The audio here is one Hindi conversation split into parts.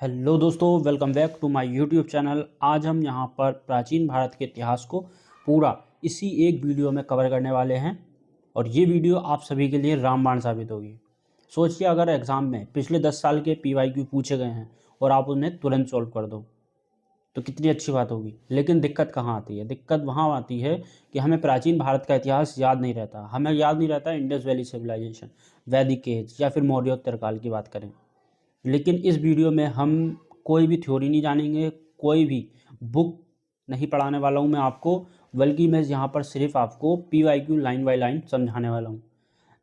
हेलो दोस्तों, welcome back to my YouTube channel. आज हम यहाँ पर प्राचीन भारत के इतिहास को पूरा इसी एक वीडियो में कवर करने वाले हैं और ये वीडियो आप सभी के लिए रामबाण साबित होगी। सोचिए, अगर एग्ज़ाम में पिछले 10 साल के पीवाईक्यू पूछे गए हैं और आप उन्हें तुरंत सॉल्व कर दो तो कितनी अच्छी बात होगी। लेकिन दिक्कत कहाँ आती है? दिक्कत वहाँ आती है कि हमें प्राचीन भारत का इतिहास याद नहीं रहता। हमें याद नहीं रहता इंडस वैली सिविलाइजेशन, वैदिक एज या फिर मौर्योत्तर काल की बात करें। लेकिन इस वीडियो में हम कोई भी थ्योरी नहीं जानेंगे, कोई भी बुक नहीं पढ़ाने वाला हूँ मैं आपको, बल्कि मैं यहाँ पर सिर्फ आपको पीवाईक्यू लाइन बाय लाइन समझाने वाला हूँ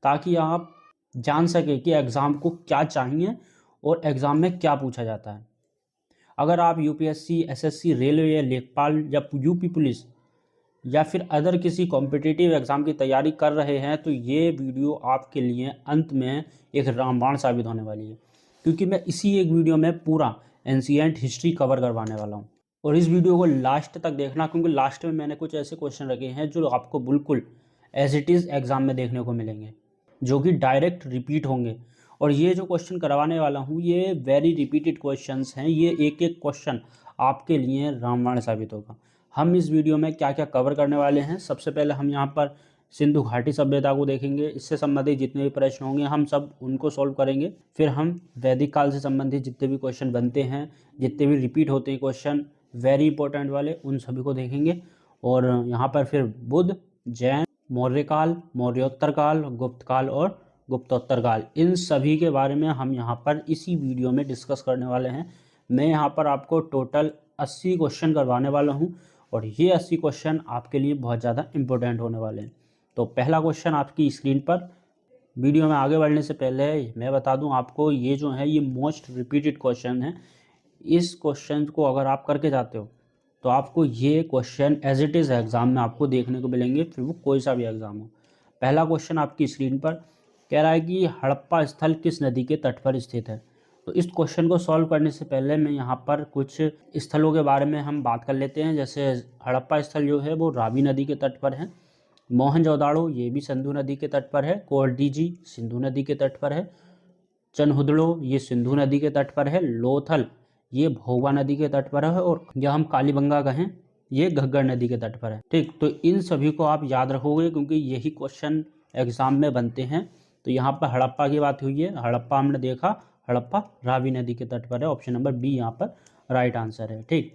ताकि आप जान सके कि एग्ज़ाम को क्या चाहिए और एग्ज़ाम में क्या पूछा जाता है। अगर आप यूपीएससी, एसएससी, रेलवे या लेखपाल या यूपी पुलिस या फिर अदर किसी कॉम्पिटिटिव एग्ज़ाम की तैयारी कर रहे हैं तो ये वीडियो आपके लिए अंत में एक रामबाण साबित होने वाली है, क्योंकि मैं इसी एक वीडियो में पूरा एंशिएंट हिस्ट्री कवर करवाने वाला हूँ। और इस वीडियो को लास्ट तक देखना, क्योंकि लास्ट में मैंने कुछ ऐसे क्वेश्चन रखे हैं जो आपको बिल्कुल एज इट इज़ एग्ज़ाम में देखने को मिलेंगे, जो कि डायरेक्ट रिपीट होंगे। और ये जो क्वेश्चन करवाने वाला हूँ ये वेरी रिपीटेड क्वेश्चंस हैं। ये एक एक क्वेश्चन आपके लिए रामबाण साबित होगा। हम इस वीडियो में क्या क्या कवर करने वाले हैं, सबसे पहले हम यहाँ पर सिंधु घाटी सभ्यता को देखेंगे। इससे संबंधित जितने भी प्रश्न होंगे हम सब उनको सॉल्व करेंगे। फिर हम वैदिक काल से संबंधित जितने भी क्वेश्चन बनते हैं, जितने भी रिपीट होते हैं क्वेश्चन वेरी इंपॉर्टेंट वाले, उन सभी को देखेंगे। और यहाँ पर फिर बुद्ध, जैन, मौर्य काल, मौर्योत्तर काल, गुप्त काल और गुप्तोत्तर काल, इन सभी के बारे में हम यहाँ पर इसी वीडियो में डिस्कस करने वाले हैं। मैं यहाँ पर आपको टोटल 80 क्वेश्चन करवाने वाला हूँ और ये 80 क्वेश्चन आपके लिए बहुत ज़्यादा इंपॉर्टेंट होने वाले हैं। तो पहला क्वेश्चन आपकी स्क्रीन पर। वीडियो में आगे बढ़ने से पहले मैं बता दूं आपको, ये जो है ये मोस्ट रिपीटेड क्वेश्चन है। इस क्वेश्चन को अगर आप करके जाते हो तो आपको ये question as it is exam में आपको देखने को मिलेंगे, फिर वो कोई सा भी एग्ज़ाम हो। पहला क्वेश्चन आपकी स्क्रीन पर कह रहा है कि हड़प्पा स्थल किस नदी के तट पर स्थित है। तो इस क्वेश्चन को सॉल्व करने से पहले मैं यहाँ पर कुछ स्थलों के बारे में हम बात कर लेते हैं। जैसे हड़प्पा स्थल जो है वो रावी नदी के तट पर है, मोहनजोदाड़ो ये भी सिंधु नदी के तट पर है, कोरडीजी सिंधु नदी के तट पर है, चनहुदड़ो ये सिंधु नदी के तट पर है, लोथल ये भोगवा नदी के तट पर है, और या हम कालीबंगा कहें ये घग्गर नदी के तट पर है। ठीक, तो इन सभी को आप याद रखोगे क्योंकि यही क्वेश्चन एग्जाम में बनते हैं। तो यहाँ पर हड़प्पा की बात हुई है, हड़प्पा हमने देखा, हड़प्पा रावी नदी के तट पर है। ऑप्शन नंबर बी यहाँ पर राइट आंसर है। ठीक,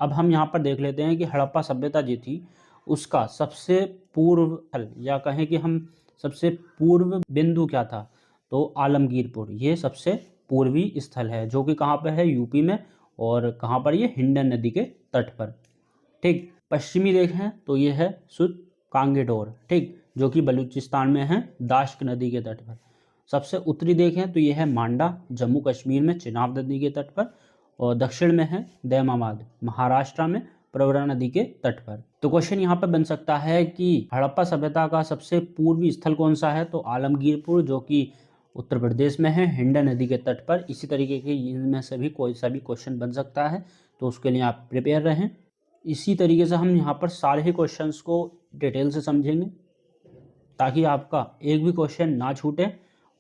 अब हम यहाँ पर देख लेते हैं कि हड़प्पा सभ्यता जो थी उसका सबसे पूर्व स्थल, या कहें कि हम सबसे पूर्व बिंदु क्या था, तो आलमगीरपुर ये सबसे पूर्वी स्थल है, जो कि कहाँ पर है, यूपी में। और कहाँ पर, ये हिंडन नदी के तट पर। ठीक, पश्चिमी देखें तो ये है सुत कांगेडोर, ठीक, जो कि बलूचिस्तान में है, दाश्क नदी के तट पर। सबसे उत्तरी देखें तो ये है मांडा, जम्मू कश्मीर में, चिनाब नदी के तट पर। और दक्षिण में है दैमाबाद, महाराष्ट्र में, प्रवरा नदी के तट पर। तो क्वेश्चन यहाँ पर बन सकता है कि हड़प्पा सभ्यता का सबसे पूर्वी स्थल कौन सा है, तो आलमगीरपुर, जो कि उत्तर प्रदेश में है, हिंडन नदी के तट पर। इसी तरीके के इनमें से भी कोई सा भी क्वेश्चन बन सकता है, तो उसके लिए आप प्रिपेयर रहें। इसी तरीके से हम यहाँ पर सारे ही क्वेश्चंस को डिटेल से समझेंगे ताकि आपका एक भी क्वेश्चन ना छूटे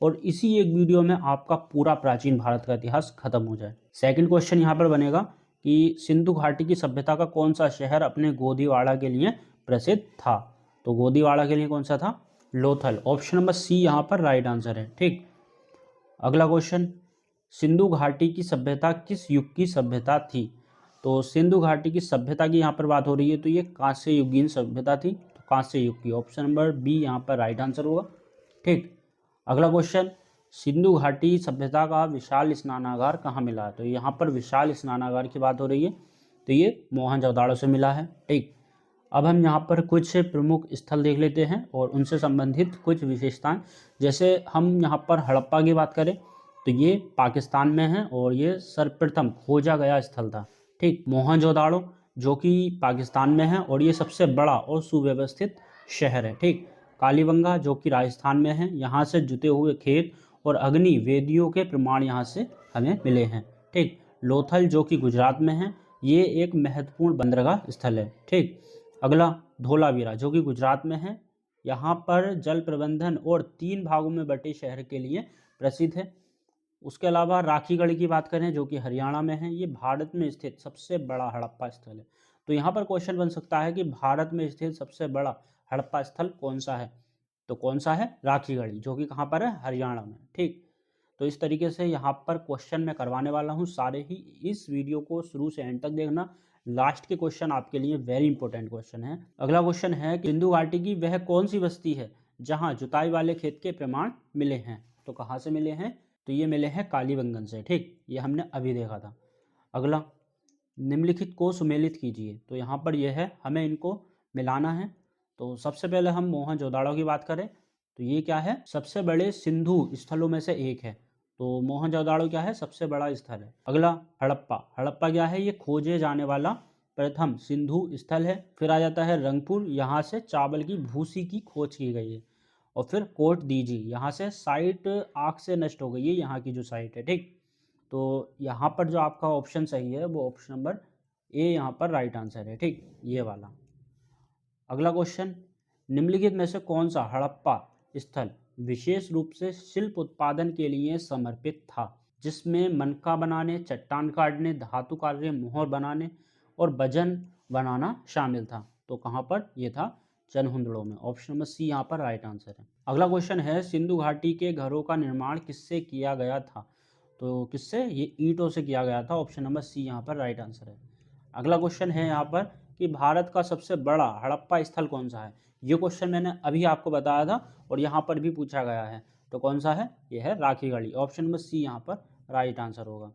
और इसी एक वीडियो में आपका पूरा प्राचीन भारत का इतिहास खत्म हो जाए। सेकंड क्वेश्चन यहाँ पर बनेगा कि सिंधु घाटी की सभ्यता का कौन सा शहर अपने गोदीवाड़ा के लिए प्रसिद्ध था। तो गोदीवाड़ा के लिए कौन सा था, लोथल। ऑप्शन नंबर सी यहाँ पर राइट आंसर है। ठीक, अगला क्वेश्चन, सिंधु घाटी की सभ्यता किस युग की सभ्यता थी। तो सिंधु घाटी की सभ्यता की यहाँ पर बात हो रही है, तो ये कांस्य युगीन सभ्यता थी, तो कांस्य युग की। ऑप्शन नंबर बी यहाँ पर राइट आंसर होगा। ठीक, अगला क्वेश्चन, सिंधु घाटी सभ्यता का विशाल स्नानागार कहाँ मिला है। तो यहाँ पर विशाल स्नानागार की बात हो रही है, तो ये मोहनजोदाड़ो से मिला है। ठीक, अब हम यहाँ पर कुछ प्रमुख स्थल देख लेते हैं और उनसे संबंधित कुछ विशेषताएं। जैसे हम यहाँ पर हड़प्पा की बात करें तो ये पाकिस्तान में है और ये सर्वप्रथम खोजा गया स्थल था। ठीक, मोहनजोदाड़ो जो कि पाकिस्तान में है और ये सबसे बड़ा और सुव्यवस्थित शहर है। ठीक, कालीबंगा जो कि राजस्थान में है, यहाँ से जुते हुए खेत और अग्नि वेदियों के प्रमाण यहाँ से हमें मिले हैं। ठीक, लोथल जो कि गुजरात में है, ये एक महत्वपूर्ण बंदरगाह स्थल है। ठीक, अगला धोलावीरा जो कि गुजरात में है, यहाँ पर जल प्रबंधन और 3 भागों में बटे शहर के लिए प्रसिद्ध है। उसके अलावा राखीगढ़ी की बात करें जो कि हरियाणा में है, ये भारत में स्थित सबसे बड़ा हड़प्पा स्थल है। तो यहाँ पर क्वेश्चन बन सकता है कि भारत में स्थित सबसे बड़ा हड़प्पा स्थल कौन सा है, तो कौन सा है, राखीगढ़ी, जो कि कहाँ पर है, हरियाणा में। ठीक, तो इस तरीके से यहाँ पर क्वेश्चन मैं करवाने वाला हूँ सारे ही। इस वीडियो को शुरू से एंड तक देखना, लास्ट के क्वेश्चन आपके लिए वेरी इंपॉर्टेंट क्वेश्चन है। अगला क्वेश्चन है कि सिंधु घाटी की वह कौन सी बस्ती है जहाँ जुताई वाले खेत के प्रमाण मिले हैं, तो कहाँ से मिले हैं, तो ये मिले हैं कालीबंगन से। ठीक, ये हमने अभी देखा था। अगला, निम्नलिखित को सुमेलित कीजिए, तो यहाँ पर यह है, हमें इनको मिलाना है। तो सबसे पहले हम मोहनजोदाड़ो की बात करें तो ये क्या है, सबसे बड़े सिंधु स्थलों में से एक है। तो मोहनजोदाड़ो क्या है, सबसे बड़ा स्थल है। अगला, हड़प्पा, हड़प्पा क्या है, ये खोजे जाने वाला प्रथम सिंधु स्थल है। फिर आ जाता है रंगपुर, यहाँ से चावल की भूसी की खोज की गई है। और फिर कोट दीजी, यहाँ से साइट आग से नष्ट हो गई है, यहाँ की जो साइट है। ठीक, तो यहाँ पर जो आपका ऑप्शन सही है वो ऑप्शन नंबर ए यहाँ पर राइट आंसर है। ठीक, ये वाला। अगला क्वेश्चन, निम्नलिखित में से कौन सा हड़प्पा स्थल विशेष रूप से शिल्प उत्पादन के लिए समर्पित था, जिसमें मनका बनाने, चट्टान काटने, धातु कार्य, मोहर बनाने और वजन बनाना शामिल था, तो कहाँ पर ये था, चनहुंदड़ो में। ऑप्शन नंबर सी यहाँ पर राइट आंसर है। अगला क्वेश्चन है, सिंधु घाटी के घरों का निर्माण किससे किया गया था, तो किससे, ये ईंटों से किया गया था। ऑप्शन नंबर सी यहाँ पर राइट आंसर है। अगला क्वेश्चन है यहाँ पर कि भारत का सबसे बड़ा हड़प्पा स्थल कौन सा है। ये क्वेश्चन मैंने अभी आपको बताया था और यहाँ पर भी पूछा गया है, तो कौन सा है, ये है राखीगढ़ी। ऑप्शन नंबर सी यहाँ पर राइट आंसर होगा।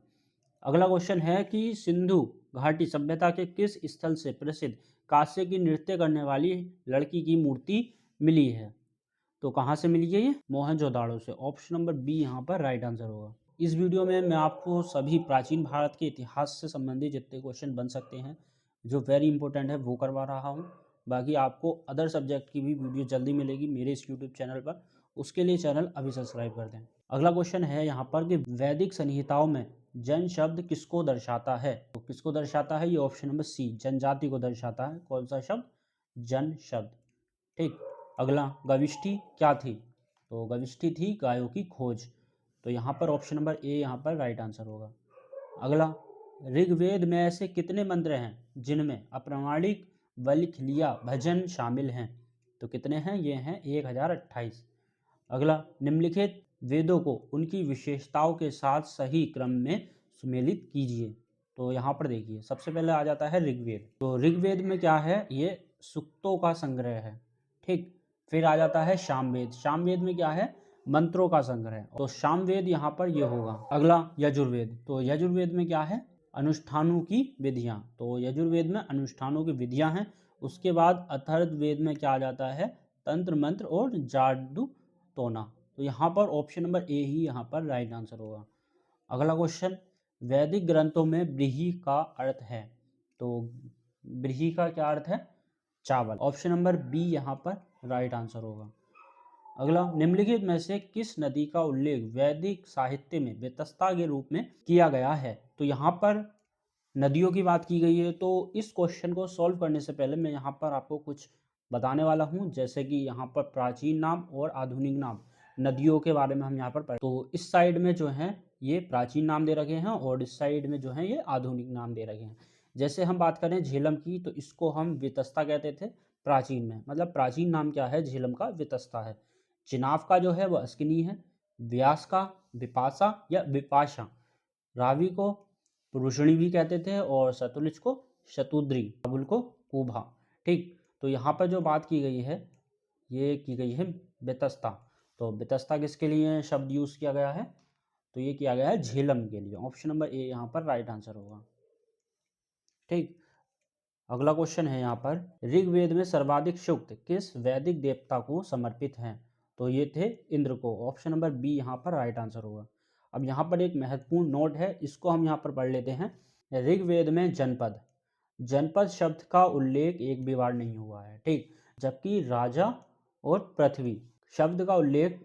अगला क्वेश्चन है कि सिंधु घाटी सभ्यता के किस स्थल से प्रसिद्ध कांसे की नृत्य करने वाली लड़की की मूर्ति मिली है, तो कहाँ से मिली है, ये मोहनजोदाड़ो से। ऑप्शन नंबर बी यहाँ पर राइट आंसर होगा। इस वीडियो में मैं आपको सभी प्राचीन भारत के इतिहास से संबंधित जितने क्वेश्चन बन सकते हैं जो वेरी इंपॉर्टेंट है वो करवा रहा हूँ। बाकी आपको अदर सब्जेक्ट की भी वीडियो जल्दी मिलेगी मेरे इस यूट्यूब चैनल पर, उसके लिए चैनल अभी सब्सक्राइब कर दें। अगला क्वेश्चन है यहाँ पर कि वैदिक संहिताओं में जन शब्द किसको दर्शाता है, तो किसको दर्शाता है, ये ऑप्शन नंबर सी जनजाति को दर्शाता है। कौन सा शब्द, जन शब्द। ठीक, अगला, गविष्ठी क्या थी, तो गविष्ठी थी गायों की खोज, तो यहाँ पर ऑप्शन नंबर ए यहाँ पर राइट आंसर होगा। अगला, ऋग्वेद में ऐसे कितने मंत्र हैं जिनमें अप्रामाणिक वल्लीखिलिया भजन शामिल हैं, तो कितने हैं, ये हैं 1028। अगला, निम्नलिखित वेदों को उनकी विशेषताओं के साथ सही क्रम में सुमेलित कीजिए, तो यहाँ पर देखिए सबसे पहले आ जाता है ऋग्वेद। तो ऋग्वेद में क्या है, ये सूक्तों का संग्रह है। ठीक, फिर आ जाता है सामवेद, सामवेद में क्या है, मंत्रों का संग्रह, तो सामवेद यहाँ पर ये होगा। अगला, यजुर्वेद, तो यजुर्वेद में क्या है, अनुष्ठानों की विधियाँ, तो यजुर्वेद में अनुष्ठानों की विधियाँ हैं। उसके बाद अथर्ववेद में क्या आ जाता है, तंत्र मंत्र और जादू टोना, तो यहाँ पर ऑप्शन नंबर ए ही यहाँ पर राइट आंसर होगा। अगला क्वेश्चन, वैदिक ग्रंथों में ब्रीही का अर्थ है, तो ब्रीही का क्या अर्थ है, चावल। ऑप्शन नंबर बी यहाँ पर राइट आंसर होगा। अगला, निम्नलिखित में से किस नदी का उल्लेख वैदिक साहित्य में वेतस्ता के रूप में किया गया है, तो यहाँ पर नदियों की बात की गई है। तो इस क्वेश्चन को सॉल्व करने से पहले मैं यहाँ पर आपको कुछ बताने वाला हूँ, जैसे कि यहाँ पर प्राचीन नाम और आधुनिक नाम नदियों के बारे में हम यहाँ पर पढ़े। तो इस साइड में जो है ये प्राचीन नाम दे रखे हैं और इस साइड में जो है ये आधुनिक नाम दे रखे हैं। जैसे हम बात करें झेलम की, तो इसको हम वितस्ता कहते थे प्राचीन में, मतलब प्राचीन नाम क्या है, झेलम का वितस्ता है। चिनाब का जो है वो अस्किनी है, व्यास का विपाशा या विपाशा, रावी को पुरुषणी भी कहते थे और सतलुज को शतुद्री, काबुल को कुभा। ठीक, तो यहाँ पर जो बात की गई है ये की गई है बेतस्ता, तो बेतस्ता किसके लिए शब्द यूज किया गया है, तो ये किया गया है झेलम के लिए। ऑप्शन नंबर ए यहाँ पर राइट आंसर होगा। ठीक, अगला क्वेश्चन है यहाँ पर, ऋग्वेद में सर्वाधिक सूक्त किस वैदिक देवता को समर्पित हैं, तो ये थे इंद्र को। ऑप्शन नंबर बी यहाँ पर राइट आंसर होगा। अब यहाँ पर एक महत्वपूर्ण नोट है, इसको हम यहाँ पर पढ़ लेते हैं। ऋग्वेद में जनपद, जनपद शब्द का उल्लेख एक भी बार नहीं हुआ है। ठीक, जबकि राजा और पृथ्वी शब्द का उल्लेख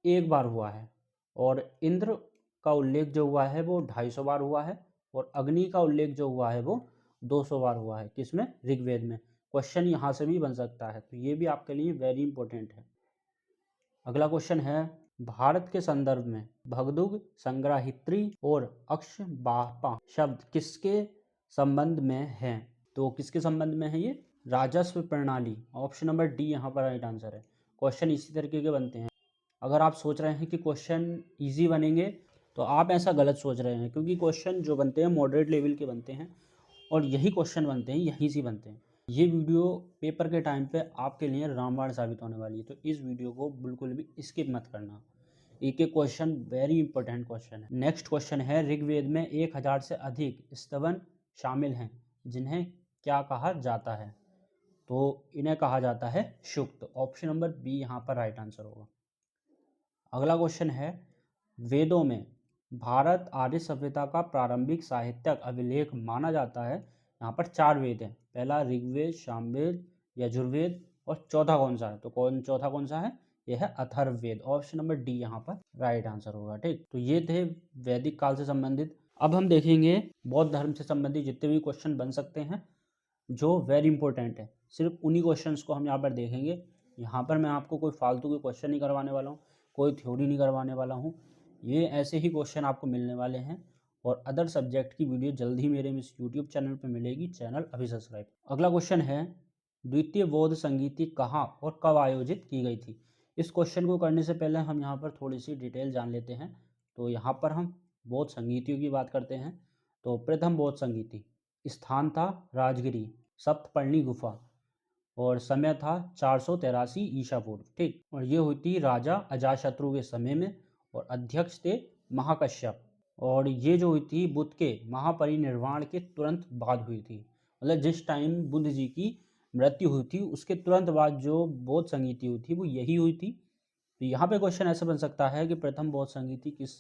एक बार हुआ है, और इंद्र का उल्लेख जो हुआ है वो 250 बार हुआ है, और अग्नि का उल्लेख जो हुआ है वो 200 बार हुआ है। किसमें, ऋग्वेद में। क्वेश्चन यहाँ से भी बन सकता है, तो ये भी आपके लिए वेरी इंपॉर्टेंट है। अगला क्वेश्चन है, भारत के संदर्भ में भगदुग, संग्रहित्री और अक्षबापा शब्द किसके संबंध में हैं? तो किसके संबंध में है ये? राजस्व प्रणाली। ऑप्शन नंबर डी यहाँ पर राइट आंसर है। क्वेश्चन इसी तरीके के बनते हैं। अगर आप सोच रहे हैं कि क्वेश्चन इजी बनेंगे तो आप ऐसा गलत सोच रहे हैं, क्योंकि क्वेश्चन जो बनते हैं मॉडरेट लेवल के बनते हैं और यही क्वेश्चन बनते हैं, यहीं से बनते हैं। ये वीडियो पेपर के टाइम पे आपके लिए रामबाण साबित होने वाली है, तो इस वीडियो को बिल्कुल भी स्किप मत करना। एक एक क्वेश्चन वेरी इंपॉर्टेंट क्वेश्चन है। नेक्स्ट क्वेश्चन है, ऋग्वेद में 1000 से अधिक स्तवन शामिल हैं, जिन्हें क्या कहा जाता है? तो इन्हें कहा जाता है सूक्त। ऑप्शन नंबर बी यहाँ पर राइट आंसर होगा। अगला क्वेश्चन है, वेदों में भारत आर्य सभ्यता का प्रारंभिक साहित्यिक अभिलेख माना जाता है। यहाँ पर 4 वेद हैं। पहला ऋग्वेद, सामवेद, यजुर्वेद और चौथा कौन सा है? तो चौथा कौन सा है? यह है अथर्ववेद। ऑप्शन नंबर डी यहाँ पर राइट आंसर होगा। ठीक, तो ये थे वैदिक काल से संबंधित। अब हम देखेंगे बौद्ध धर्म से संबंधित जितने भी क्वेश्चन बन सकते हैं जो वेरी इंपॉर्टेंट है, सिर्फ उन्हीं क्वेश्चंस को हम यहाँ पर देखेंगे। यहाँ पर मैं आपको कोई फालतू के क्वेश्चन नहीं करवाने वाला हूँ, कोई थ्योरी नहीं करवाने वाला हूँ। ये ऐसे ही क्वेश्चन आपको मिलने वाले हैं। और अदर सब्जेक्ट की वीडियो जल्द ही मेरे इस यूट्यूब चैनल पर मिलेगी। चैनल अभी सब्सक्राइब। अगला क्वेश्चन है, द्वितीय बौद्ध संगीति कहाँ और कब आयोजित की गई थी? इस क्वेश्चन को करने से पहले हम यहाँ पर थोड़ी सी डिटेल जान लेते हैं। तो यहाँ पर हम बौद्ध संगीतियों की बात करते हैं। तो प्रथम बौद्ध संगीति स्थान था राजगिरी, सप्तपर्णी गुफा, और समय था 483 ईसा पूर्व। ठीक, और ये हुई थी राजा अजातशत्रु के समय में, और अध्यक्ष थे महाकश्यप। और ये जो हुई थी बुद्ध के महापरिनिर्वाण के तुरंत बाद हुई थी। मतलब जिस टाइम बुद्ध जी की मृत्यु हुई थी उसके तुरंत बाद जो बौद्ध संगीति हुई थी वो यही हुई थी। तो यहाँ पे क्वेश्चन ऐसा बन सकता है कि प्रथम बौद्ध संगीति किस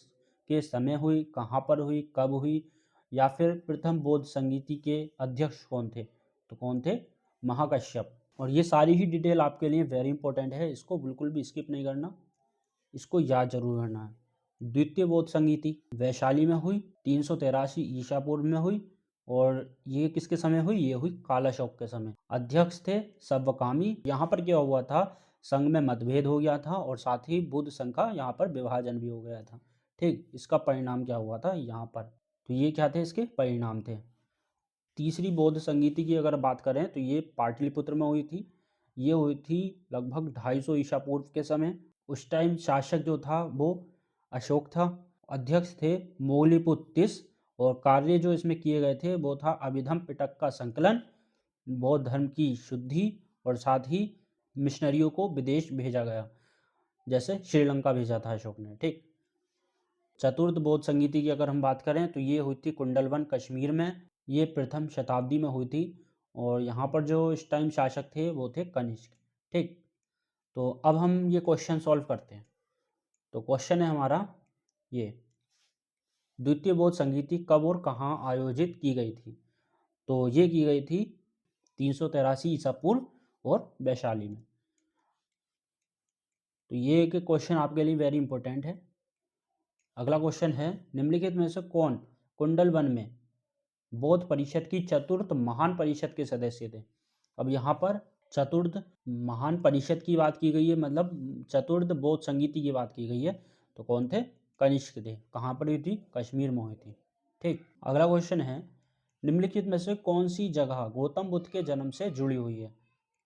के समय हुई, कहाँ पर हुई, कब हुई, या फिर प्रथम बौद्ध संगीति के अध्यक्ष कौन थे? तो कौन थे? महाकश्यप। और ये सारी ही डिटेल आपके लिए वेरी इंपॉर्टेंट है, इसको बिल्कुल भी स्किप नहीं करना, इसको याद जरूर करना है। द्वितीय बौद्ध संगीति वैशाली में हुई, 383 ईसा पूर्व में हुई। और ये किसके समय हुई? ये हुई कालाशोक के समय। अध्यक्ष थे सव्वकामी। यहाँ पर क्या हुआ था? संघ में मतभेद हो गया था और साथ ही बुद्ध संघ का यहाँ पर विभाजन भी हो गया था। ठीक, इसका परिणाम क्या हुआ था यहाँ पर? तो ये क्या थे? इसके परिणाम थे। तीसरी बौद्ध संगीति की अगर बात करें तो ये पाटलिपुत्र में हुई थी। ये हुई थी लगभग 250 ईसा पूर्व के समय। उस टाइम शासक जो था वो अशोक था। अध्यक्ष थे मौलिपुत्तिस। और कार्य जो इसमें किए गए थे वो था अभिधम पिटक का संकलन, बौद्ध धर्म की शुद्धि, और साथ ही मिशनरियों को विदेश भेजा गया, जैसे श्रीलंका भेजा था अशोक ने। ठीक, चतुर्थ बौद्ध संगीति की अगर हम बात करें तो ये हुई थी कुंडलवन कश्मीर में। ये प्रथम शताब्दी में हुई थी। और यहाँ पर जो इस टाइम शासक थे वो थे कनिष्क। ठीक, तो अब हम ये क्वेश्चन सॉल्व करते हैं। तो क्वेश्चन है हमारा ये, द्वितीय बौद्ध संगीति कब और कहाँ आयोजित की गई थी? तो ये की गई थी 383 ईसा पूर्व और वैशाली में। तो ये एक क्वेश्चन आपके लिए वेरी इंपॉर्टेंट है। अगला क्वेश्चन है, निम्नलिखित में से कौन कुंडलवन में बौद्ध परिषद की चतुर्थ महान परिषद के सदस्य थे? अब यहाँ पर चतुर्थ महान परिषद की बात की गई है, मतलब चतुर्थ बौद्ध संगीति की बात की गई है। तो कौन थे? कनिष्क थे। कहाँ पर हुई थी? कश्मीर में हुई थी। ठीक, अगला क्वेश्चन है, निम्नलिखित में से कौन सी जगह गौतम बुद्ध के जन्म से जुड़ी हुई है?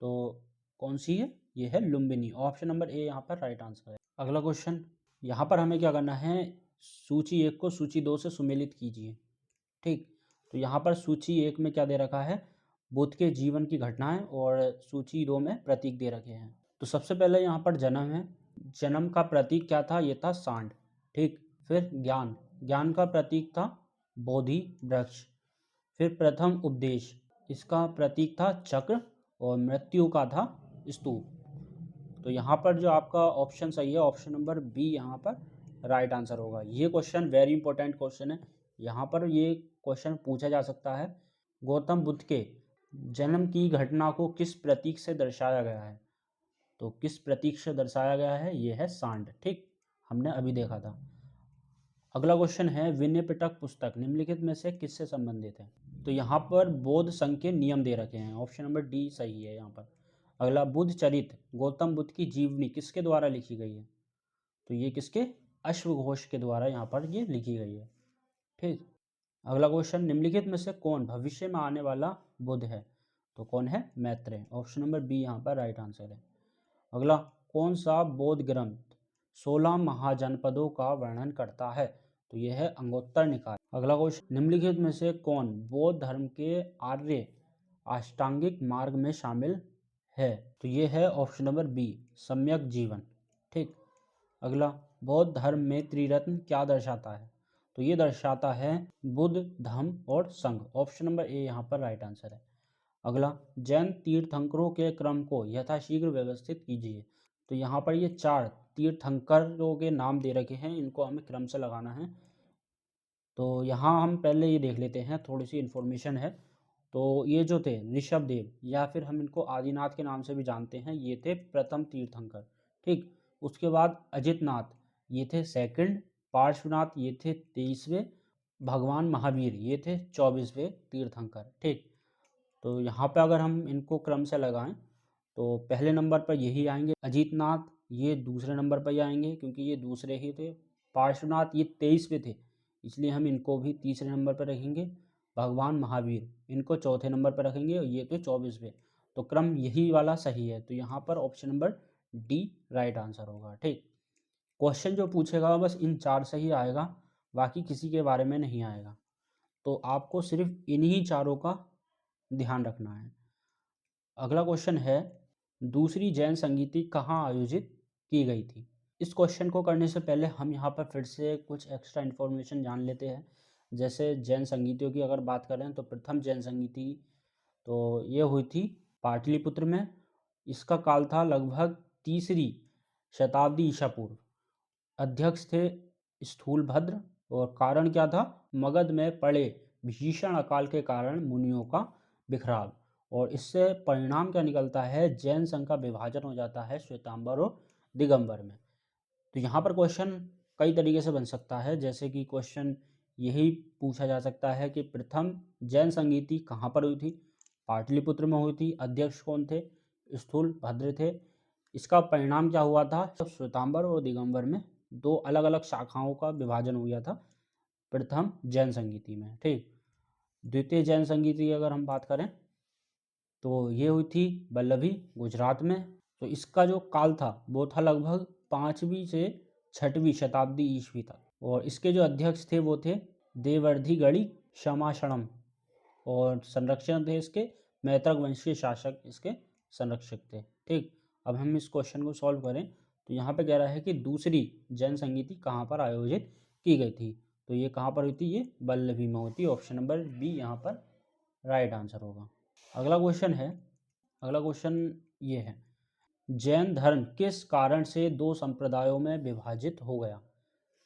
तो कौन सी है? ये है लुम्बिनी। ऑप्शन नंबर ए यहाँ पर राइट आंसर है। अगला क्वेश्चन, यहाँ पर हमें क्या करना है? सूची 1 को सूची 2 से सुमेलित कीजिए। ठीक, तो यहाँ पर सूची 1 में क्या दे रखा है? बुद्ध के जीवन की घटनाएं, और सूची 2 में प्रतीक दे रखे हैं। तो सबसे पहले यहाँ पर जन्म है। जन्म का प्रतीक क्या था? ये था सांड। ठीक, फिर ज्ञान, ज्ञान का प्रतीक था बोधि वृक्ष। फिर प्रथम उपदेश, इसका प्रतीक था चक्र। और मृत्यु का था स्तूप। तो यहाँ पर जो आपका ऑप्शन सही है, ऑप्शन नंबर बी यहाँ पर राइट आंसर होगा। ये क्वेश्चन वेरी इंपॉर्टेंट क्वेश्चन है। यहाँ पर ये क्वेश्चन पूछा जा सकता है, गौतम बुद्ध के जन्म की घटना को किस प्रतीक से दर्शाया गया है? तो किस प्रतीक से दर्शाया गया है? ये है सांड। ठीक, हमने अभी देखा था। अगला क्वेश्चन है, विनय पिटक पुस्तक निम्नलिखित में से किससे संबंधित है? तो यहाँ पर बौद्ध संघ के नियम दे रखे हैं। ऑप्शन नंबर डी सही है यहाँ पर। अगला, बुद्ध चरित गौतम बुद्ध की जीवनी किसके द्वारा लिखी गई है? तो ये किसके, अश्वघोष के द्वारा यहाँ पर ये लिखी गई है। ठीक। अगला क्वेश्चन, निम्नलिखित में से कौन भविष्य में आने वाला बुद्ध है? तो कौन है? मैत्रेय। ऑप्शन नंबर बी यहाँ पर राइट आंसर है। अगला, कौन सा बौद्ध ग्रंथ 16 महाजनपदों का वर्णन करता है? तो यह है अंगुत्तर निकाय। अगला क्वेश्चन, निम्नलिखित में से कौन बौद्ध धर्म के आर्य अष्टांगिक मार्ग में शामिल है? तो यह है ऑप्शन नंबर बी, सम्यक जीवन। ठीक। अगला, बौद्ध धर्म में त्रिरत्न क्या दर्शाता है? तो ये दर्शाता है बुद्ध, धम्म और संघ। ऑप्शन नंबर ए यहाँ पर राइट आंसर है। अगला, जैन तीर्थंकरों के क्रम को यथाशीघ्र व्यवस्थित कीजिए। तो यहाँ पर ये 4 तीर्थंकरों के नाम दे रखे हैं, इनको हमें क्रम से लगाना है। तो यहाँ हम पहले ये देख लेते हैं, थोड़ी सी इन्फॉर्मेशन है। तो ये जो थे ऋषभदेव, या फिर हम इनको आदिनाथ के नाम से भी जानते हैं, ये थे प्रथम तीर्थंकर। ठीक। उसके बाद अजितनाथ, ये थे सेकंड। पार्श्वनाथ, ये थे 23वें। भगवान महावीर, ये थे 24वें तीर्थंकर। ठीक। तो यहाँ पे अगर हम इनको क्रम से लगाएं तो पहले नंबर पर यही आएंगे अजितनाथ, ये दूसरे नंबर पर ही आएंगे क्योंकि ये दूसरे ही थे। पार्श्वनाथ ये 23वें थे, इसलिए हम इनको भी तीसरे नंबर पर रखेंगे। भगवान महावीर, इनको चौथे नंबर पर रखेंगे और ये तो 24वें। तो क्रम यही वाला सही है, तो यहाँ पर option number D right answer होगा। ठीक। क्वेश्चन जो पूछेगा बस इन 4 से ही आएगा, बाकी किसी के बारे में नहीं आएगा। तो आपको सिर्फ इन्हीं चारों का ध्यान रखना है। अगला क्वेश्चन है, दूसरी जैन संगीति कहाँ आयोजित की गई थी? इस क्वेश्चन को करने से पहले हम यहाँ पर फिर से कुछ एक्स्ट्रा इन्फॉर्मेशन जान लेते हैं। जैसे जैन संगीतियों की अगर बात करें तो प्रथम जैन संगीति तो ये हुई थी पाटलिपुत्र में। इसका काल था लगभग 3री शताब्दी ईसा पूर्व। अध्यक्ष थे स्थूलभद्र, और कारण क्या था? मगध में पड़े भीषण अकाल के कारण मुनियों का बिखराव, और इससे परिणाम क्या निकलता है? जैन संघ का विभाजन हो जाता है श्वेतांबर और दिगंबर में। तो यहाँ पर क्वेश्चन कई तरीके से बन सकता है, जैसे कि क्वेश्चन यही पूछा जा सकता है कि प्रथम जैन संगीति कहाँ पर हुई थी? पाटलिपुत्र में हुई थी। अध्यक्ष कौन थे? स्थूलभद्र थे। इसका परिणाम क्या हुआ था? श्वेतांबर और दिगंबर में 2 अलग अलग शाखाओं का विभाजन हुआ था प्रथम जैन संगीति में। ठीक। द्वितीय जैन संगीति की अगर हम बात करें तो ये हुई थी वल्लभी, गुजरात में। तो इसका जो काल था वो था लगभग 5वीं से 6वीं शताब्दी ईस्वी तक, और इसके जो अध्यक्ष थे वो थे देवर्धिगणि क्षमाशणम, और संरक्षण थे इसके मैत्रक वंश के शासक, इसके संरक्षक थे। ठीक। अब हम इस क्वेश्चन को सॉल्व करें तो यहाँ पे कह रहा है कि दूसरी जैन संगीति कहाँ पर आयोजित की गई थी? तो ये कहाँ पर हुई थी? ये वल्लभी में होती। ऑप्शन नंबर बी यहाँ पर राइट आंसर होगा। अगला क्वेश्चन ये है, जैन धर्म किस कारण से 2 संप्रदायों में विभाजित हो गया?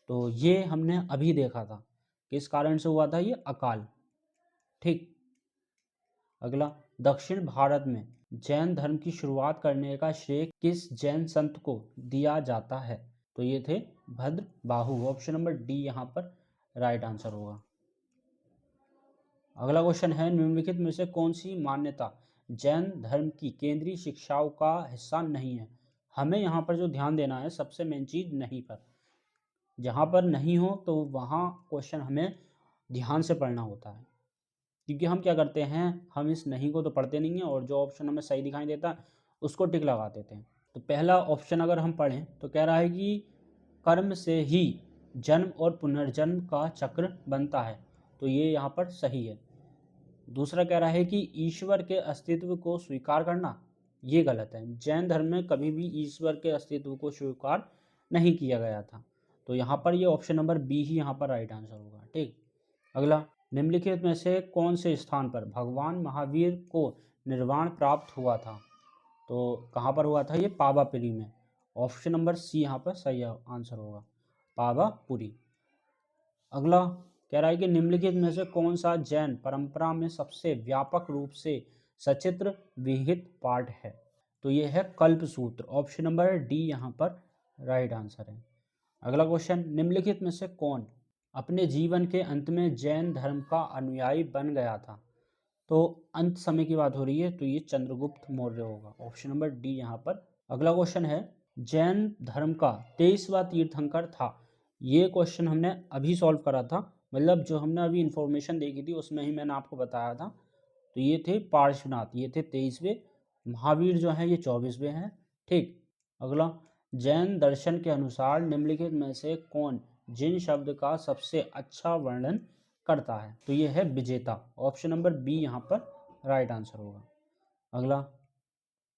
तो ये हमने अभी देखा था, किस कारण से हुआ था? ये अकाल। ठीक। अगला, दक्षिण भारत में जैन धर्म की शुरुआत करने का श्रेय किस जैन संत को दिया जाता है? तो ये थे भद्र बाहु। ऑप्शन नंबर डी यहाँ पर राइट आंसर होगा। अगला क्वेश्चन है, निम्नलिखित में से कौन सी मान्यता जैन धर्म की केंद्रीय शिक्षाओं का हिस्सा नहीं है? हमें यहाँ पर जो ध्यान देना है, सबसे मेन चीज नहीं पर, जहाँ पर नहीं हो तो वहाँ क्वेश्चन हमें ध्यान से पढ़ना होता है, क्योंकि हम क्या करते हैं, हम इस नहीं को तो पढ़ते नहीं हैं और जो ऑप्शन हमें सही दिखाई देता है उसको टिक लगा देते हैं। तो पहला ऑप्शन अगर हम पढ़ें तो कह रहा है कि कर्म से ही जन्म और पुनर्जन्म का चक्र बनता है, तो ये यहाँ पर सही है। दूसरा कह रहा है कि ईश्वर के अस्तित्व को स्वीकार करना, ये गलत है। जैन धर्म में कभी भी ईश्वर के अस्तित्व को स्वीकार नहीं किया गया था, तो यहाँ पर ये ऑप्शन नंबर बी ही यहाँ पर राइट आंसर होगा। ठीक। अगला, निम्नलिखित में से कौन से स्थान पर भगवान महावीर को निर्वाण प्राप्त हुआ था? तो कहाँ पर हुआ था? ये पावापुरी में। ऑप्शन नंबर सी यहाँ पर सही आंसर होगा, पावापुरी। अगला कह रहा है कि निम्नलिखित में से कौन सा जैन परंपरा में सबसे व्यापक रूप से सचित्र विहित पाठ है? तो ये है कल्पसूत्र। ऑप्शन नंबर डी यहाँ पर राइट आंसर है। अगला क्वेश्चन, निम्नलिखित में से कौन अपने जीवन के अंत में जैन धर्म का अनुयायी बन गया था? तो अंत समय की बात हो रही है, तो ये चंद्रगुप्त मौर्य होगा। ऑप्शन नंबर डी यहाँ पर। अगला क्वेश्चन है, जैन धर्म का 23वां तीर्थंकर था? ये क्वेश्चन हमने अभी सॉल्व करा था, मतलब जो हमने अभी इंफॉर्मेशन देखी थी उसमें ही मैंने आपको बताया था। तो ये थे पार्श्वनाथ, ये थे 23वें, महावीर जो हैं ये 24वें हैं। ठीक, अगला, जैन दर्शन के अनुसार निम्नलिखित में से कौन जिन शब्द का सबसे अच्छा वर्णन करता है? तो ये है विजेता, ऑप्शन नंबर बी यहाँ पर राइट आंसर होगा। अगला,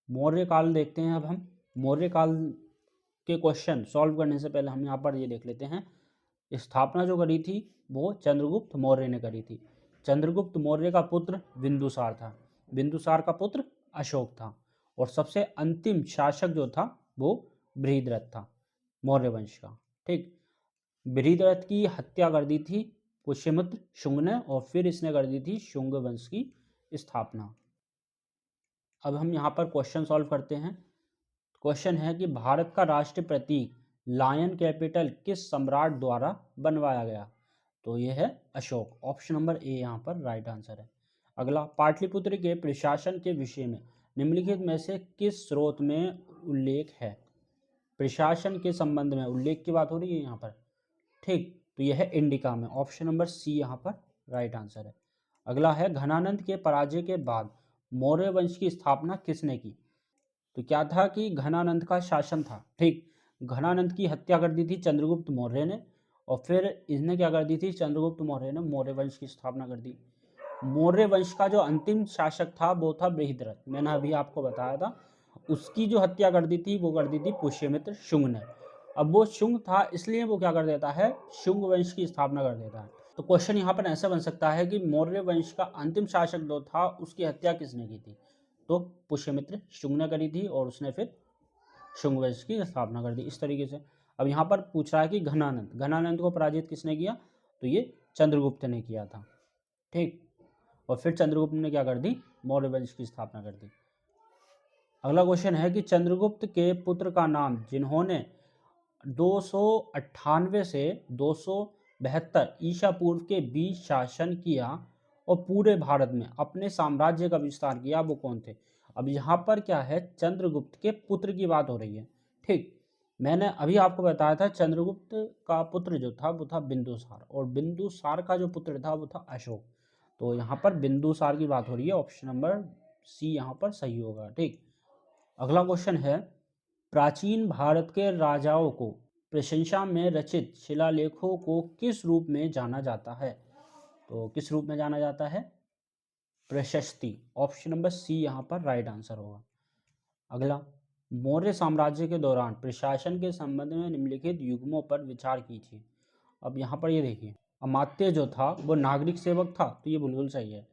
मौर्य काल देखते हैं अब हम। मौर्य काल के क्वेश्चन सॉल्व करने से पहले हम यहाँ पर ये देख लेते हैं, स्थापना जो करी थी वो चंद्रगुप्त मौर्य ने करी थी। चंद्रगुप्त मौर्य का पुत्र बिंदुसार था, बिंदुसार का पुत्र अशोक था, और सबसे अंतिम शासक जो था वो बृहद्रथ था मौर्य वंश का। ठीक, बृहद्रथ की हत्या कर दी थी पुष्यमित्र शुंग ने, और फिर इसने कर दी थी शुंग वंश की स्थापना। अब हम यहाँ पर क्वेश्चन सॉल्व करते हैं। क्वेश्चन है कि भारत का राष्ट्रीय प्रतीक लायन कैपिटल किस सम्राट द्वारा बनवाया गया? तो ये है अशोक, ऑप्शन नंबर ए यहाँ पर राइट आंसर है। अगला, पाटलिपुत्र के प्रशासन के विषय में निम्नलिखित में से किस स्रोत में उल्लेख है? प्रशासन के संबंध में उल्लेख की बात हो रही है यहाँ पर। ठीक, तो यह है इंडिका में, ऑप्शन नंबर सी यहाँ पर राइट आंसर है। अगला है, घनानंद के पराजय के बाद मौर्य वंश की स्थापना किसने की? तो क्या था कि घनानंद का शासन था। ठीक, घनानंद की हत्या कर दी थी चंद्रगुप्त मौर्य ने, और फिर इसने क्या कर दी थी, चंद्रगुप्त मौर्य ने मौर्य वंश की स्थापना कर दी। मौर्य वंश का जो अंतिम शासक था वो था बृहद्रथ, मैंने अभी आपको बताया था। उसकी जो हत्या कर दी थी वो कर दी थी पुष्यमित्र शुंग ने। अब वो शुंग था इसलिए वो क्या कर देता है, शुंग वंश की स्थापना कर देता है। तो क्वेश्चन यहाँ पर ऐसा बन सकता है कि मौर्य वंश का अंतिम शासक जो था उसकी हत्या किसने की थी? तो पुष्यमित्र शुंग ने करी थी, और उसने फिर शुंग वंश की स्थापना कर दी इस तरीके से। अब यहाँ पर पूछ रहा है कि घनानंद, घनानंद को पराजित किसने किया? तो ये चंद्रगुप्त ने किया था। ठीक, और फिर चंद्रगुप्त ने क्या कर दी, मौर्य वंश की स्थापना कर दी। अगला क्वेश्चन है कि चंद्रगुप्त के पुत्र का नाम जिन्होंने 298 से 272 ईसा पूर्व के बीच शासन किया और पूरे भारत में अपने साम्राज्य का विस्तार किया, वो कौन थे? अब यहाँ पर क्या है, चंद्रगुप्त के पुत्र की बात हो रही है। ठीक, मैंने अभी आपको बताया था चंद्रगुप्त का पुत्र जो था वो था बिंदुसार, और बिंदुसार का जो पुत्र था वो था अशोक। तो यहाँ पर बिंदुसार की बात हो रही है, ऑप्शन नंबर सी यहाँ पर सही होगा। ठीक, अगला क्वेश्चन है, प्राचीन भारत के राजाओं को प्रशंसा में रचित शिलालेखों को किस रूप में जाना जाता है? तो किस रूप में जाना जाता है? प्रशस्ति, ऑप्शन नंबर सी यहाँ पर राइट आंसर होगा। अगला, मौर्य साम्राज्य के दौरान प्रशासन के संबंध में निम्नलिखित युग्मों पर विचार कीजिए। अब यहाँ पर ये देखिए, अमात्य जो था वो नागरिक सेवक था, तो ये बिल्कुल सही है।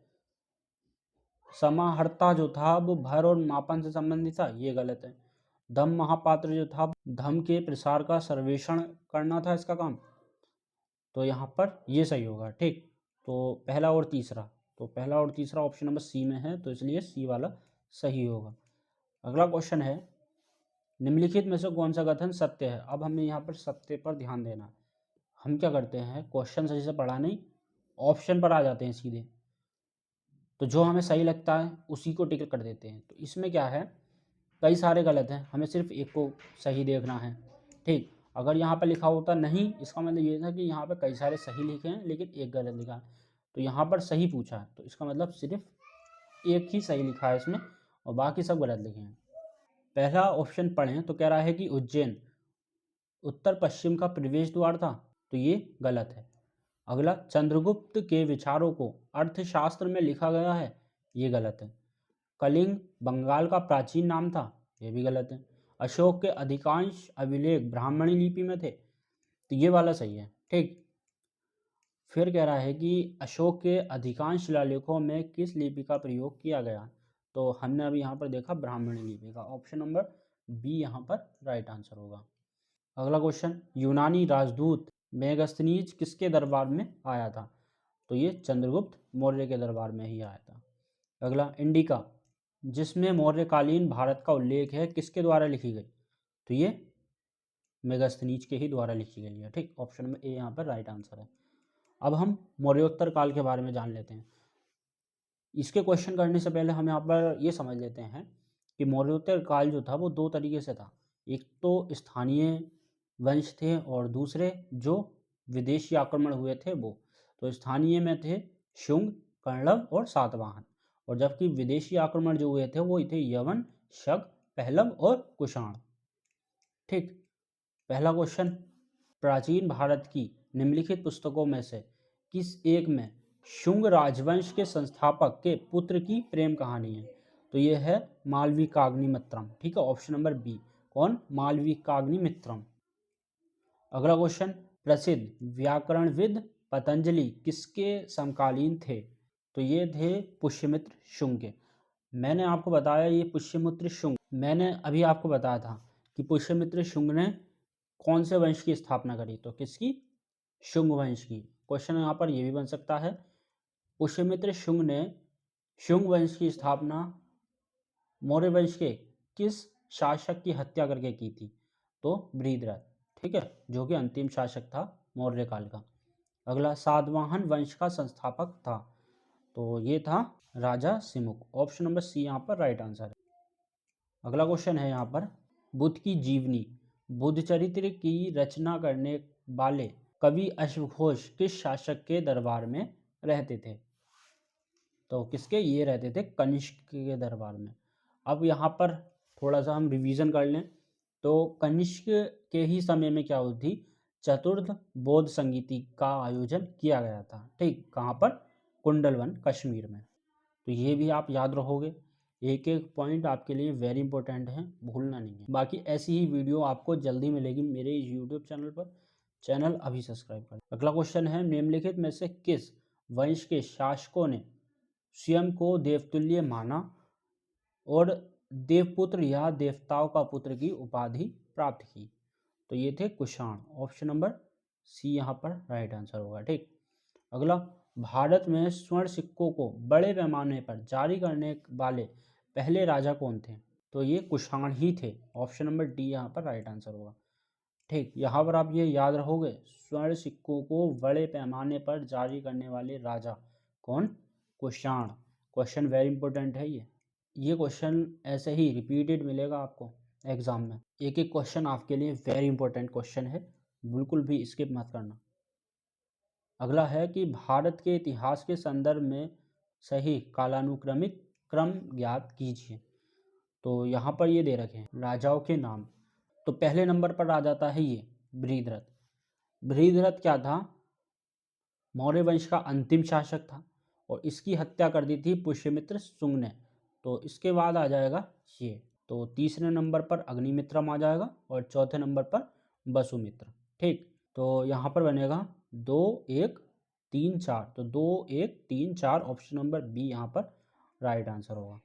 समाहर्ता जो था वो भर और मापन से संबंधित था, ये गलत है। धम्म महापात्र जो था धम्म के प्रसार का सर्वेक्षण करना था इसका काम, तो यहाँ पर ये सही होगा। ठीक, तो पहला और तीसरा, तो पहला और तीसरा ऑप्शन नंबर सी में है, तो इसलिए सी वाला सही होगा। अगला क्वेश्चन है, निम्नलिखित में से कौन सा कथन सत्य है? अब हमें यहाँ पर सत्य पर ध्यान देना है। हम क्या करते हैं, क्वेश्चन सही से पढ़ा नहीं, ऑप्शन पर आ जाते हैं सीधे, तो जो हमें सही लगता है उसी को टिक कर देते हैं। तो इसमें क्या है, कई सारे गलत हैं, हमें सिर्फ एक को सही देखना है। ठीक, अगर यहाँ पर लिखा होता नहीं, इसका मतलब ये था कि यहाँ पर कई सारे सही लिखे हैं लेकिन एक गलत लिखा है, तो यहाँ पर सही पूछा है तो इसका मतलब सिर्फ एक ही सही लिखा है इसमें, और बाकी सब गलत लिखे हैं। पहला ऑप्शन पढ़ें तो कह रहा है कि उज्जैन उत्तर पश्चिम का प्रवेश द्वार था, तो ये गलत है। अगला, चंद्रगुप्त के विचारों को अर्थशास्त्र में लिखा गया है, ये गलत है। कलिंग बंगाल का प्राचीन नाम था, ये भी गलत है। अशोक के अधिकांश अभिलेख ब्राह्मणी लिपि में थे, तो ये वाला सही है। ठीक, फिर कह रहा है कि अशोक के अधिकांश शिलालेखों में किस लिपि का प्रयोग किया गया, तो हमने अभी यहाँ पर देखा ब्राह्मणी लिपि का, ऑप्शन नंबर बी यहाँ पर राइट आंसर होगा। अगला क्वेश्चन, यूनानी राजदूत मेगस्थनीज किसके दरबार में आया था? तो ये चंद्रगुप्त मौर्य के दरबार में ही आया था। अगला, इंडिका जिसमें मौर्यकालीन भारत का उल्लेख है किसके द्वारा लिखी गई? तो ये मेगस्थनीज के ही द्वारा लिखी गई है। ठीक, ऑप्शन में ए यहाँ पर राइट आंसर है। अब हम मौर्योत्तर काल के बारे में जान लेते हैं। इसके क्वेश्चन करने से पहले हम यहाँ पर ये समझ लेते हैं कि मौर्योत्तर काल जो था वो दो तरीके से था। एक तो स्थानीय वंश थे और दूसरे जो विदेशी आक्रमण हुए थे वो। तो स्थानीय में थे शुंग, कण्व और सातवाहन, और जबकि विदेशी आक्रमण जो हुए थे वो थे यवन, शक, पहलव और कुषाण। ठीक। पहला क्वेश्चन, प्राचीन भारत की निम्नलिखित पुस्तकों में से किस एक में शुंग राजवंश के संस्थापक के पुत्र की प्रेम कहानी है? तो ये है मालविकाग्निमित्रम। ठीक है, ऑप्शन नंबर बी। कौन? मालविकाग्निमित्रम। अगला क्वेश्चन, प्रसिद्ध व्याकरणविद पतंजलि किसके समकालीन थे? तो ये थे पुष्यमित्र शुंग के। मैंने आपको बताया ये पुष्यमित्र शुंग, मैंने अभी आपको बताया था कि पुष्यमित्र शुंग ने कौन से वंश की स्थापना करी? तो किसकी? शुंग वंश की। क्वेश्चन यहाँ पर यह भी बन सकता है, पुष्यमित्र शुंग ने शुंग वंश की स्थापना मौर्य वंश के किस शासक की हत्या करके की थी? तो बृहद्रथ। ठीक है, जो कि अंतिम शासक था मौर्य काल का। अगला, सातवाहन वंश का संस्थापक था? तो ये था राजा सिमुक। ऑप्शन नंबर सी यहाँ पर राइट आंसर है। अगला क्वेश्चन है यहाँ पर, बुद्ध की जीवनी बुद्ध चरित्र की रचना करने वाले कवि अश्वघोष किस शासक के दरबार में रहते थे? तो किसके? ये रहते थे कनिष्क के दरबार में। अब यहाँ पर थोड़ा सा हम रिवीजन कर लें तो कनिष्क के ही समय में क्या हुई थी? चतुर्थ बौद्ध संगीति का आयोजन किया गया था। ठीक, कहाँ पर? कुंडलवन, कश्मीर में। तो ये भी आप याद रखोगे, एक एक पॉइंट आपके लिए वेरी इंपॉर्टेंट है, भूलना नहीं है। बाकी ऐसी ही वीडियो आपको जल्दी मिलेगी मेरे यूट्यूब चैनल पर। चैनल अभी सब्सक्राइब करें। अगला क्वेश्चन है, निम्नलिखित में से किस वंश के शासकों ने स्वयं को देवतुल्य माना और देवपुत्र या देवताओं का पुत्र की उपाधि प्राप्त की? तो ये थे कुषाण। ऑप्शन नंबर सी यहाँ पर राइट आंसर होगा। ठीक। अगला, भारत में स्वर्ण सिक्कों को बड़े पैमाने पर जारी करने वाले पहले राजा कौन थे? तो ये कुषाण ही थे। ऑप्शन नंबर डी यहाँ पर राइट आंसर होगा। ठीक, यहाँ पर आप ये याद रखोगे, स्वर्ण सिक्कों को बड़े पैमाने पर जारी करने वाले राजा कौन? कुषाण। क्वेश्चन वेरी इंपॉर्टेंट है ये क्वेश्चन ऐसे ही रिपीटेड मिलेगा आपको एग्जाम में। एक एक क्वेश्चन आपके लिए वेरी इंपॉर्टेंट क्वेश्चन है, बिल्कुल भी स्किप मत करना। अगला है कि भारत के इतिहास के संदर्भ में सही कालानुक्रमिक क्रम ज्ञात कीजिए। तो यहाँ पर ये दे रखे हैं राजाओं के नाम। तो पहले नंबर पर आ जाता है ये बृहद्रथ। बृहद्रथ क्या था? मौर्य वंश का अंतिम शासक था और इसकी हत्या कर दी थी पुष्यमित्र शुंग ने। तो इसके बाद आ जाएगा ये। तो तीसरे नंबर पर अग्निमित्रम आ जाएगा और चौथे नंबर पर वसुमित्र। ठीक, तो यहाँ पर बनेगा 2 1 3 4। तो 2 1 3 4 ऑप्शन नंबर बी यहाँ पर राइट आंसर होगा।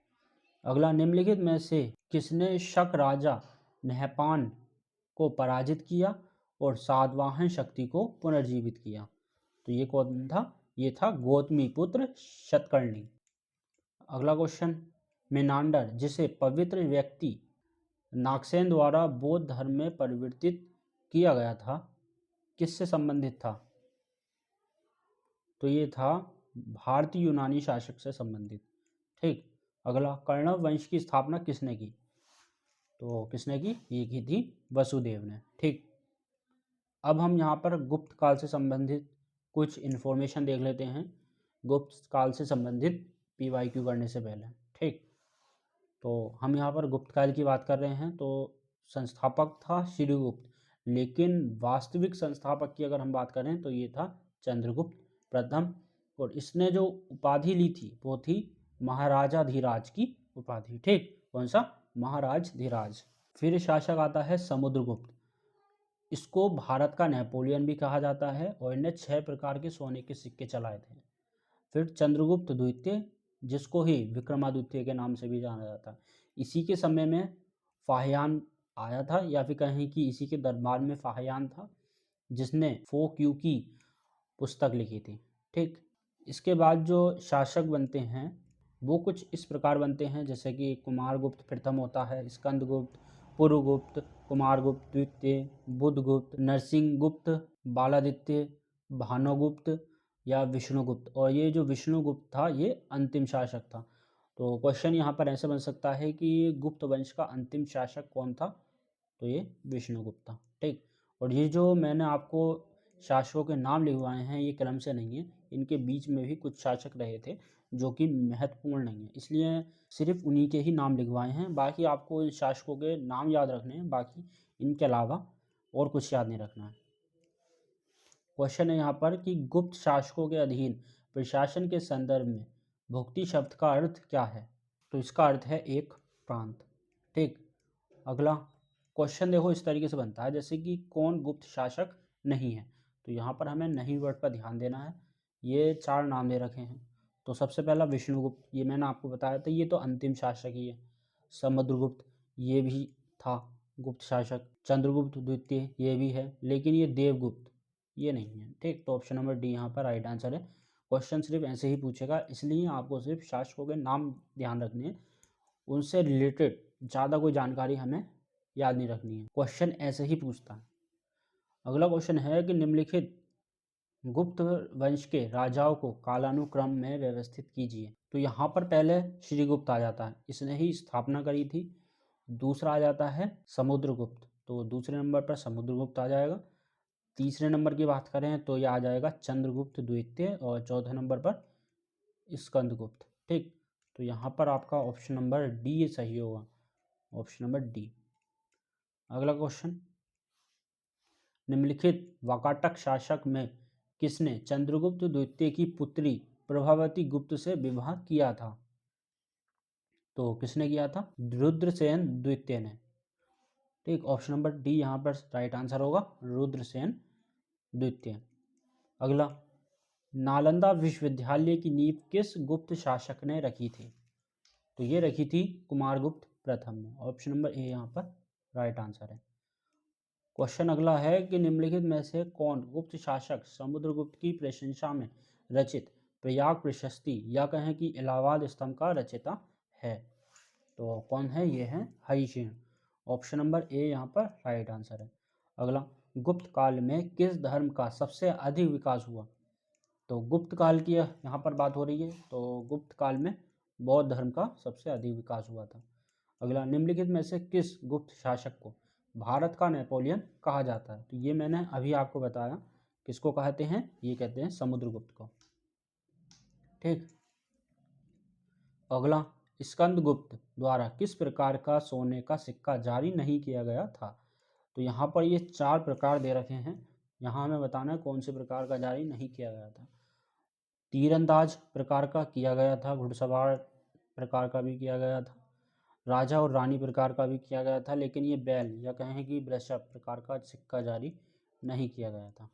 अगला, निम्नलिखित में से किसने शक राजा नहपान को पराजित किया और सातवाहन शक्ति को पुनर्जीवित किया? तो ये कौन था? ये था गौतमी पुत्र शतकर्णी। अगला क्वेश्चन, मेनांडर जिसे पवित्र व्यक्ति नागसेन द्वारा बौद्ध धर्म में परिवर्तित किया गया था, किससे संबंधित था? तो ये था भारतीय यूनानी शासक से संबंधित। ठीक। अगला, कण्व वंश की स्थापना किसने की? तो किसने की? ये की थी वसुदेव ने। ठीक। अब हम यहाँ पर गुप्त काल से संबंधित कुछ इन्फॉर्मेशन देख लेते हैं, गुप्त काल से संबंधित PYQ करने से पहले। ठीक, तो हम यहाँ पर गुप्त काल की बात कर रहे हैं। तो संस्थापक था श्रीगुप्त, लेकिन वास्तविक संस्थापक की अगर हम बात करें तो ये था चंद्रगुप्त प्रथम, और इसने जो उपाधि ली थी वो थी महाराजाधिराज की उपाधि। ठीक, कौन सा? महाराजाधिराज। फिर शासक आता है समुद्रगुप्त, इसको भारत का नेपोलियन भी कहा जाता है और इन्हें 6 प्रकार के सोने के सिक्के चलाए थे। फिर चंद्रगुप्त द्वितीय, जिसको ही विक्रमादित्य के नाम से भी जाना जाता है। इसी के समय में फाहियान आया था, या फिर कहें कि इसी के दरबार में फाहियान था जिसने फोक यू की पुस्तक लिखी थी। ठीक, इसके बाद जो शासक बनते हैं वो कुछ इस प्रकार बनते हैं, जैसे कि कुमारगुप्त प्रथम होता है, स्कंदगुप्त, पुरुगुप्त, कुमारगुप्त द्वितीय, बुधगुप्त, नरसिंहगुप्त, बालादित्य, भानुगुप्त या विष्णुगुप्त। और ये जो विष्णुगुप्त था ये अंतिम शासक था। तो क्वेश्चन यहाँ पर ऐसे बन सकता है कि गुप्त वंश का अंतिम शासक कौन था? तो ये विष्णुगुप्त था। ठीक, और ये जो मैंने आपको शासकों के नाम लिखवाए हैं ये क्रम से नहीं है, इनके बीच में भी कुछ शासक रहे थे जो कि महत्वपूर्ण नहीं है, इसलिए सिर्फ उन्हीं के ही नाम लिखवाए हैं। बाकी आपको इन शासकों के नाम याद रखने हैं, बाकी इनके अलावा और कुछ याद नहीं रखना है। क्वेश्चन है यहाँ पर कि गुप्त शासकों के अधीन प्रशासन के संदर्भ में भुक्ति शब्द का अर्थ क्या है? तो इसका अर्थ है एक प्रांत। ठीक, अगला क्वेश्चन देखो इस तरीके से बनता है जैसे कि कौन गुप्त शासक नहीं है, तो यहाँ पर हमें नहीं वर्ड पर ध्यान देना है। ये 4 नाम दे रखे हैं। तो सबसे पहला विष्णुगुप्त, ये मैंने आपको बताया था, ये तो अंतिम शासक ही है। समुद्रगुप्त, ये भी था गुप्त शासक। चंद्रगुप्त द्वितीय, ये भी है, लेकिन ये देवगुप्त ये नहीं है। ठीक, तो ऑप्शन नंबर डी यहाँ पर राइट आंसर है। क्वेश्चन सिर्फ ऐसे ही पूछेगा, इसलिए आपको सिर्फ शासकों के नाम ध्यान रखने हैं, उनसे रिलेटेड ज़्यादा कोई जानकारी हमें याद नहीं रखनी है। क्वेश्चन ऐसे ही पूछता है। अगला क्वेश्चन है कि निम्नलिखित गुप्त वंश के राजाओं को कालानुक्रम में व्यवस्थित कीजिए। तो यहाँ पर पहले श्रीगुप्त आ जाता है, इसने ही स्थापना करी थी। दूसरा आ जाता है समुद्रगुप्त, तो दूसरे नंबर पर समुद्रगुप्त आ जाएगा। तीसरे नंबर की बात करें तो यह आ जाएगा चंद्रगुप्त द्वितीय, और चौथे नंबर पर स्कंदगुप्त। ठीक, तो यहाँ पर आपका ऑप्शन नंबर डी सही होगा, ऑप्शन नंबर डी। अगला क्वेश्चन, निम्नलिखित वाकाटक शासक में किसने चंद्रगुप्त द्वितीय की पुत्री प्रभावती गुप्त से विवाह किया था? तो किसने किया था? रुद्रसेन द्वितीय ने। ठीक, ऑप्शन नंबर डी यहाँ पर राइट आंसर होगा, रुद्रसेन द्वितीय। अगला, नालंदा विश्वविद्यालय की नींव किस गुप्त शासक ने रखी थी? तो ये रखी थी कुमारगुप्त प्रथम ने। ऑप्शन नंबर ए यहाँ पर राइट आंसर है। क्वेश्चन अगला है कि निम्नलिखित में से कौन गुप्त शासक समुद्रगुप्त की प्रशंसा में रचित प्रयाग प्रशस्ति या कहें कि इलाहाबाद स्तंभ का रचयिता है? तो कौन है? ये है हरिसेन। ऑप्शन नंबर ए यहाँ पर राइट आंसर है। अगला, गुप्त काल में किस धर्म का सबसे अधिक विकास हुआ? तो गुप्त काल की यहाँ पर बात हो रही है, तो गुप्त काल में बौद्ध धर्म का सबसे अधिक विकास हुआ था। अगला, निम्नलिखित में से किस गुप्त शासक को भारत का नेपोलियन कहा जाता है? तो ये मैंने अभी आपको बताया, किसको कहते हैं? ये कहते हैं समुद्रगुप्त को। ठीक, अगला, स्कंदगुप्त द्वारा किस प्रकार का सोने का सिक्का जारी नहीं किया गया था? तो यहाँ पर ये 4 प्रकार दे रखे हैं, यहाँ हमें बताना है कौन से प्रकार का जारी नहीं किया गया था। तीरंदाज प्रकार का किया गया था, घुड़सवार प्रकार का भी किया गया था, राजा और रानी प्रकार का भी किया गया था, लेकिन ये बैल या कहें कि वृषभ प्रकार का सिक्का जारी नहीं किया गया था।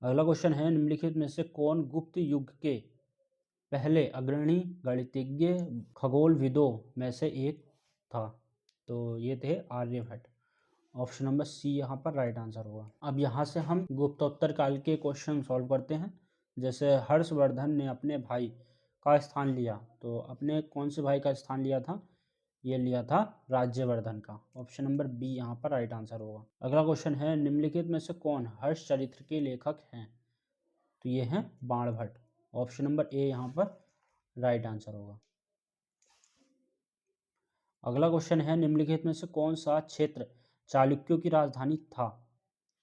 अगला क्वेश्चन है, निम्नलिखित में से कौन गुप्त युग के पहले अग्रणी गणितज्ञ खगोलविदों में से एक था? तो ये थे आर्यभट्ट। ऑप्शन नंबर सी यहाँ पर राइट आंसर होगा। अब यहाँ से हम गुप्तोत्तर काल के क्वेश्चन सॉल्व करते हैं। जैसे हर्षवर्धन ने अपने भाई का स्थान लिया, तो अपने कौन से भाई का स्थान लिया था? ये लिया था राज्यवर्धन का। ऑप्शन नंबर बी यहाँ पर राइट आंसर होगा। अगला क्वेश्चन है, निम्नलिखित में से कौन हर्ष चरित्र के लेखक हैं? तो ये हैं बाणभट्ट। ऑप्शन नंबर ए यहाँ पर राइट आंसर होगा। अगला क्वेश्चन है, निम्नलिखित में से कौन सा क्षेत्र चालुक्यों की राजधानी था?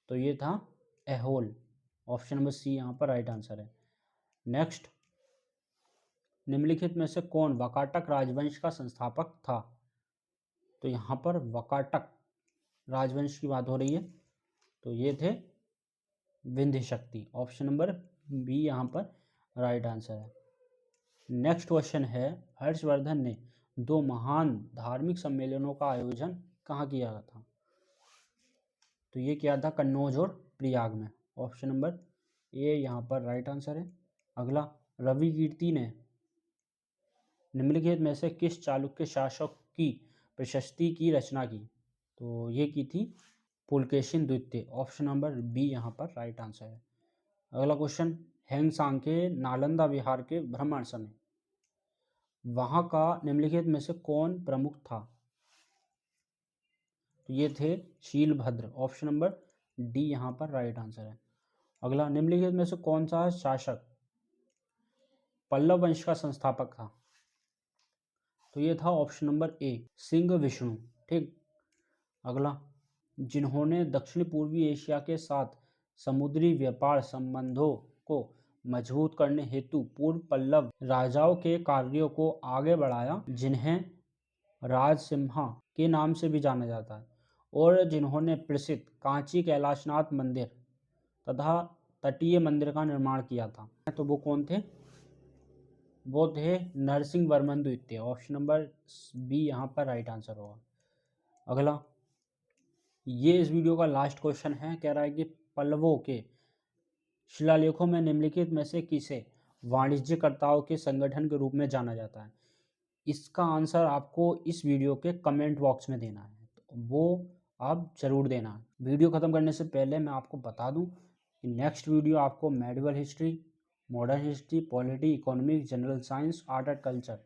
तो ये था ऐहोल। ऑप्शन नंबर सी यहाँ पर राइट आंसर है। नेक्स्ट, निम्नलिखित में से कौन वाकाटक राजवंश का संस्थापक था? तो यहाँ पर वाकाटक राजवंश की बात हो रही है, तो ये थे विंध्य शक्ति। ऑप्शन नंबर बी यहाँ पर राइट आंसर है। नेक्स्ट क्वेश्चन है, हर्षवर्धन ने 2 महान धार्मिक सम्मेलनों का आयोजन कहाँ किया था? तो ये किया था कन्नौज और प्रयाग में। ऑप्शन नंबर ए यहाँ पर राइट आंसर है। अगला, रवि कीर्ति ने निम्नलिखित में से किस चालुक्य शासक की प्रशस्ति की रचना की? तो ये की थी पुलकेशिन द्वितीय। ऑप्शन नंबर बी यहाँ पर राइट आंसर है। अगला क्वेश्चन, हैंगसांग के नालंदा विहार के भ्रमण समय वहाँ का निम्नलिखित में से कौन प्रमुख था? तो ये थे शीलभद्र। ऑप्शन नंबर डी यहाँ पर राइट आंसर है। अगला, निम्नलिखित में से कौन सा शासक पल्लव वंश का संस्थापक था? तो ये था option number A Singh Vishnu. ठीक, अगला, जिन्होंने दक्षिण पूर्वी एशिया के साथ समुद्री व्यापार संबंधों को मजबूत करने हेतु पूर्व पल्लव राजाओं के कार्यों को आगे बढ़ाया, जिन्हें राजसिम्हा के नाम से भी जाना जाता है, और जिन्होंने प्रसिद्ध कांची कैलाशनाथ मंदिर तथा तटीय मंदिर का निर्माण किया था। तो वो कौन थे? वो थे नरसिंह वर्मन द्वितीय। ऑप्शन नंबर बी यहाँ पर राइट आंसर होगा। अगला, ये इस वीडियो का लास्ट क्वेश्चन है। कह रहा है कि पल्लवों के शिलालेखों में निम्नलिखित में से किसे वाणिज्यकर्ताओं के संगठन के रूप में जाना जाता है? इसका आंसर आपको इस वीडियो के कमेंट बॉक्स में देना है, तो वो आप ज़रूर देना है। वीडियो ख़त्म करने से पहले मैं आपको बता दूं कि नेक्स्ट वीडियो आपको medieval history, modern history, polity, economics, general science, art and culture,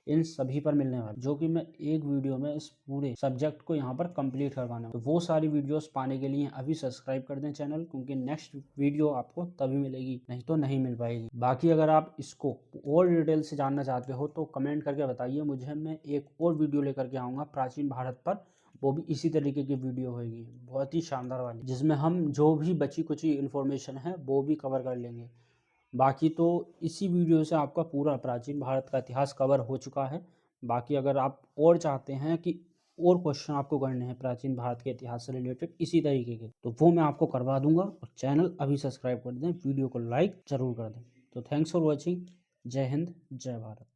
इन सभी पर मिलने वाला, जो कि मैं एक वीडियो में इस पूरे सब्जेक्ट को यहाँ पर कंप्लीट करवाना है। तो वो सारी वीडियोस पाने के लिए अभी सब्सक्राइब कर दें चैनल, क्योंकि नेक्स्ट वीडियो आपको तभी मिलेगी, नहीं तो नहीं मिल पाएगी। बाकी अगर आप इसको और डिटेल से जानना चाहते हो तो कमेंट करके बताइए मुझे, मैं एक और वीडियो लेकर के आऊँगा प्राचीन भारत पर। वो भी इसी तरीके की वीडियो होगी, बहुत ही शानदार वाली, जिसमें हम जो भी बची कुची इन्फॉर्मेशन है वो भी कवर कर लेंगे। बाकी तो इसी वीडियो से आपका पूरा प्राचीन भारत का इतिहास कवर हो चुका है। बाकी अगर आप और चाहते हैं कि और क्वेश्चन आपको करने हैं प्राचीन भारत के इतिहास से रिलेटेड इसी तरीके के, तो वो मैं आपको करवा दूंगा। और चैनल अभी सब्सक्राइब कर दें, वीडियो को लाइक ज़रूर कर दें। तो थैंक्स फॉर वॉचिंग। जय हिंद, जय भारत।